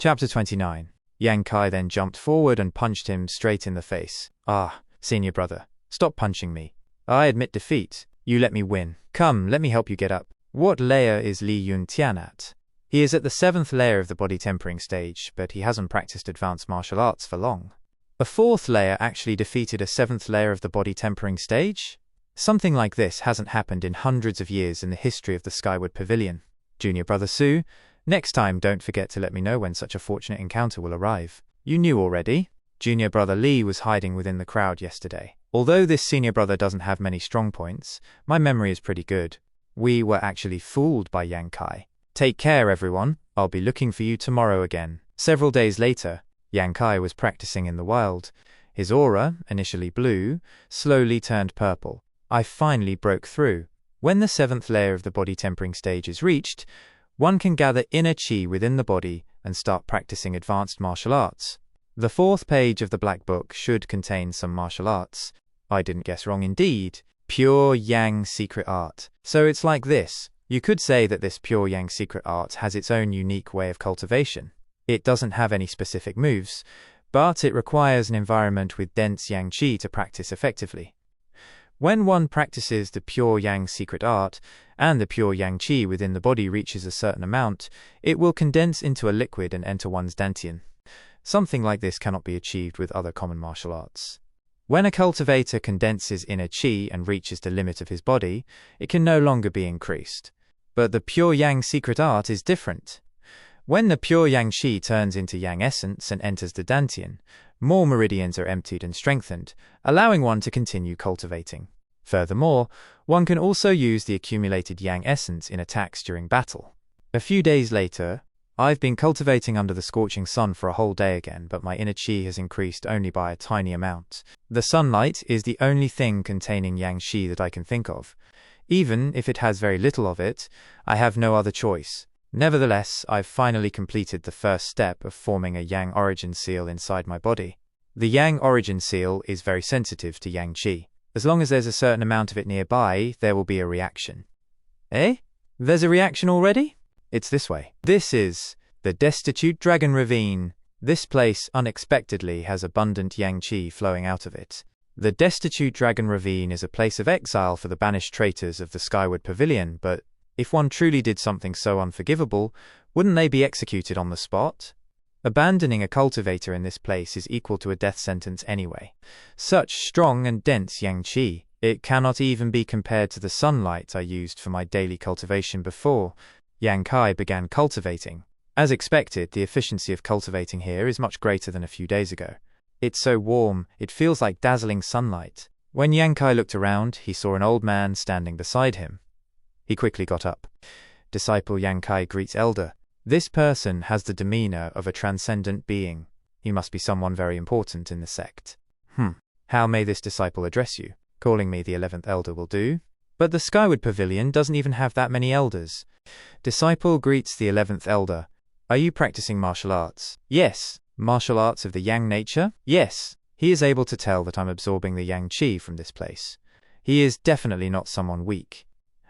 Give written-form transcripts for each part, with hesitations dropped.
Chapter 29. Yang Kai then jumped forward and punched him straight in the face. Ah, senior brother, stop punching me. I admit defeat. You let me win. Come, let me help you get up. What layer is Li Yuntian at? He is at the 7th layer of the body tempering stage, but he hasn't practiced advanced martial arts for long. A 4th layer actually defeated a 7th layer of the body tempering stage? Something like this hasn't happened in hundreds of years in the history of the Skyward Pavilion. Junior brother Su, next time don't forget to let me know when such a fortunate encounter will arrive. You knew already? Junior brother Li was hiding within the crowd yesterday. Although this senior brother doesn't have many strong points, my memory is pretty good. We were actually fooled by Yang Kai. Take care, everyone. I'll be looking for you tomorrow again. Several days later, Yang Kai was practicing in the wild. His aura, initially blue, slowly turned purple. I finally broke through. When the 7th layer of the body tempering stage is reached, one can gather inner chi within the body and start practicing advanced martial arts. The 4th page of the Black Book should contain some martial arts. I didn't guess wrong indeed. Pure Yang secret art. So it's like this. You could say that this Pure Yang secret art has its own unique way of cultivation. It doesn't have any specific moves, but it requires an environment with dense Yang Qi to practice effectively. When one practices the Pure Yang secret art, and the Pure Yang Qi within the body reaches a certain amount, it will condense into a liquid and enter one's dantian. Something like this cannot be achieved with other common martial arts. When a cultivator condenses inner Qi and reaches the limit of his body, it can no longer be increased. But the Pure Yang secret art is different. When the Pure Yang Qi turns into Yang essence and enters the dantian, more meridians are emptied and strengthened, allowing one to continue cultivating. Furthermore, one can also use the accumulated Yang essence in attacks during battle. A few days later, I've been cultivating under the scorching sun for a whole day again, but my inner Qi has increased only by a tiny amount. The sunlight is the only thing containing Yang Qi that I can think of. Even if it has very little of it, I have no other choice. Nevertheless, I've finally completed the first step of forming a Yang origin seal inside my body. The Yang origin seal is very sensitive to Yang Qi. As long as there's a certain amount of it nearby, there will be a reaction. Eh? There's a reaction already? It's this way. This is the Destitute Dragon Ravine. This place unexpectedly has abundant Yang Qi flowing out of it. The Destitute Dragon Ravine is a place of exile for the banished traitors of the Skyward Pavilion, but if one truly did something so unforgivable, wouldn't they be executed on the spot? Abandoning a cultivator in this place is equal to a death sentence anyway. Such strong and dense Yang Qi, it cannot even be compared to the sunlight I used for my daily cultivation before Yang Kai began cultivating. As expected, the efficiency of cultivating here is much greater than a few days ago. It's so warm, it feels like dazzling sunlight. When Yang Kai looked around, he saw an old man standing beside him. He quickly got up. Disciple Yang Kai greets elder. This person has the demeanor of a transcendent being. He must be someone very important in the sect. How may this disciple address you? Calling me the 11th elder will do. But the Skyward Pavilion doesn't even have that many elders. Disciple greets the 11th elder. Are you practicing martial arts? Yes. Martial arts of the Yang nature? Yes. He is able to tell that I'm absorbing the Yang Qi from this place. He is definitely not someone weak.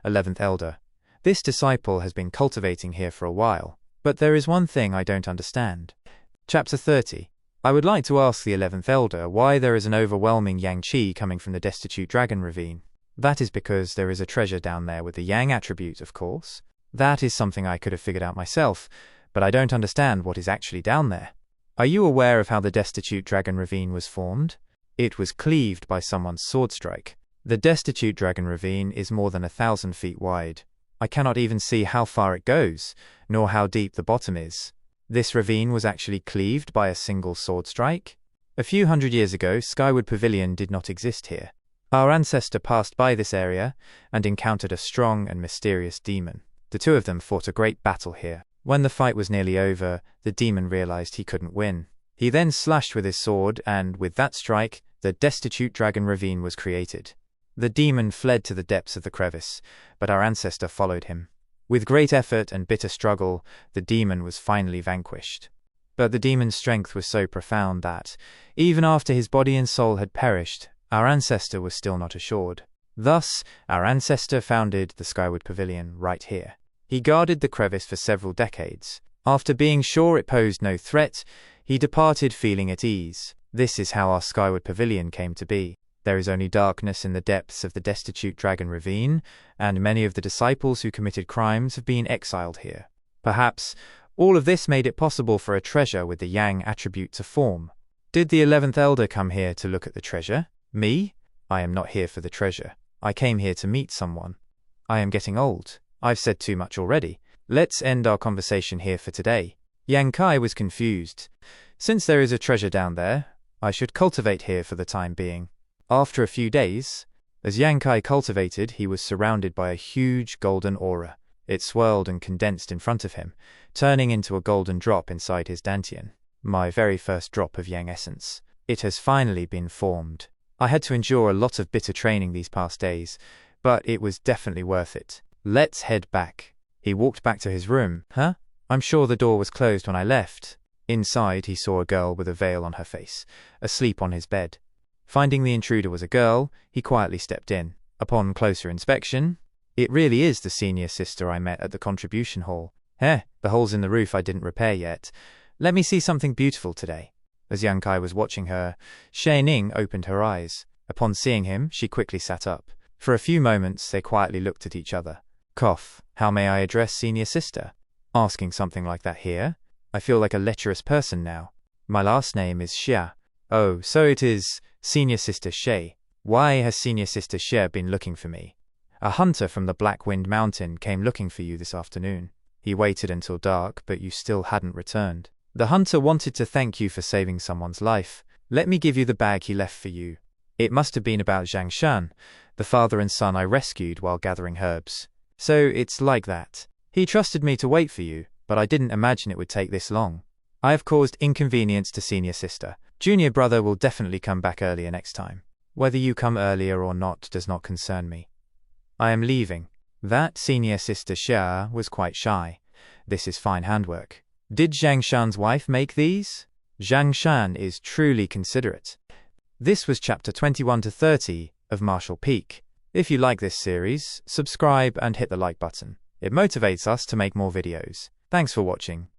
11th elder. This disciple has been cultivating here for a while, but there is one thing I don't understand. Chapter 30. I would like to ask the 11th elder why there is an overwhelming Yang Qi coming from the Destitute Dragon Ravine. That is because there is a treasure down there with the Yang attribute, of course. That is something I could have figured out myself, but I don't understand what is actually down there. Are you aware of how the Destitute Dragon Ravine was formed? It was cleaved by someone's sword strike. The Destitute Dragon Ravine is more than 1,000 feet wide. I cannot even see how far it goes, nor how deep the bottom is. This ravine was actually cleaved by a single sword strike. A few hundred years ago, Skyward Pavilion did not exist here. Our ancestor passed by this area and encountered a strong and mysterious demon. The two of them fought a great battle here. When the fight was nearly over, the demon realized he couldn't win. He then slashed with his sword, and with that strike, the Destitute Dragon Ravine was created. The demon fled to the depths of the crevice, but our ancestor followed him. With great effort and bitter struggle, the demon was finally vanquished. But the demon's strength was so profound that, even after his body and soul had perished, our ancestor was still not assured. Thus, our ancestor founded the Skyward Pavilion right here. He guarded the crevice for several decades, After being sure it posed no threat, he departed feeling at ease. This is how our skyward pavilion came to be. There is only darkness in the depths of the Destitute Dragon Ravine, and many of the disciples who committed crimes have been exiled here. Perhaps all of this made it possible for a treasure with the Yang attribute to form. Did the 11th Elder come here to look at the treasure? Me? I am not here for the treasure. I came here to meet someone. I am getting old. I've said too much already. Let's end our conversation here for today. Yang Kai was confused. Since there is a treasure down there, I should cultivate here for the time being. After a few days, as Yang Kai cultivated, he was surrounded by a huge golden aura. It swirled and condensed in front of him, turning into a golden drop inside his dantian. My very first drop of Yang essence. It has finally been formed. I had to endure a lot of bitter training these past days, but it was definitely worth it. Let's head back. He walked back to his room. Huh? I'm sure the door was closed when I left. Inside, he saw a girl with a veil on her face, asleep on his bed. Finding the intruder was a girl, he quietly stepped in. Upon closer inspection, it really is the senior sister I met at the contribution hall. The holes in the roof I didn't repair yet. Let me see something beautiful today. As Yang Kai was watching her, Xia Ning opened her eyes. Upon seeing him, she quickly sat up. For a few moments, they quietly looked at each other. Cough. How may I address senior sister? Asking something like that here? I feel like a lecherous person now. My last name is Xia. Oh, so it is Senior Sister Xie. Why has Senior Sister Xie been looking for me? A hunter from the Black Wind Mountain came looking for you this afternoon. He waited until dark, but you still hadn't returned. The hunter wanted to thank you for saving someone's life. Let me give you the bag he left for you. It must have been about Zhang Shan, the father and son I rescued while gathering herbs. So it's like that. He trusted me to wait for you, but I didn't imagine it would take this long. I have caused inconvenience to Senior Sister. Junior brother will definitely come back earlier next time. Whether you come earlier or not does not concern me. I am leaving. That Senior Sister Xia was quite shy. This is fine handwork. Did Zhang Shan's wife make these? Zhang Shan is truly considerate. This was chapter 21 to 30 of Martial Peak. If you like this series, subscribe and hit the like button. It motivates us to make more videos. Thanks for watching.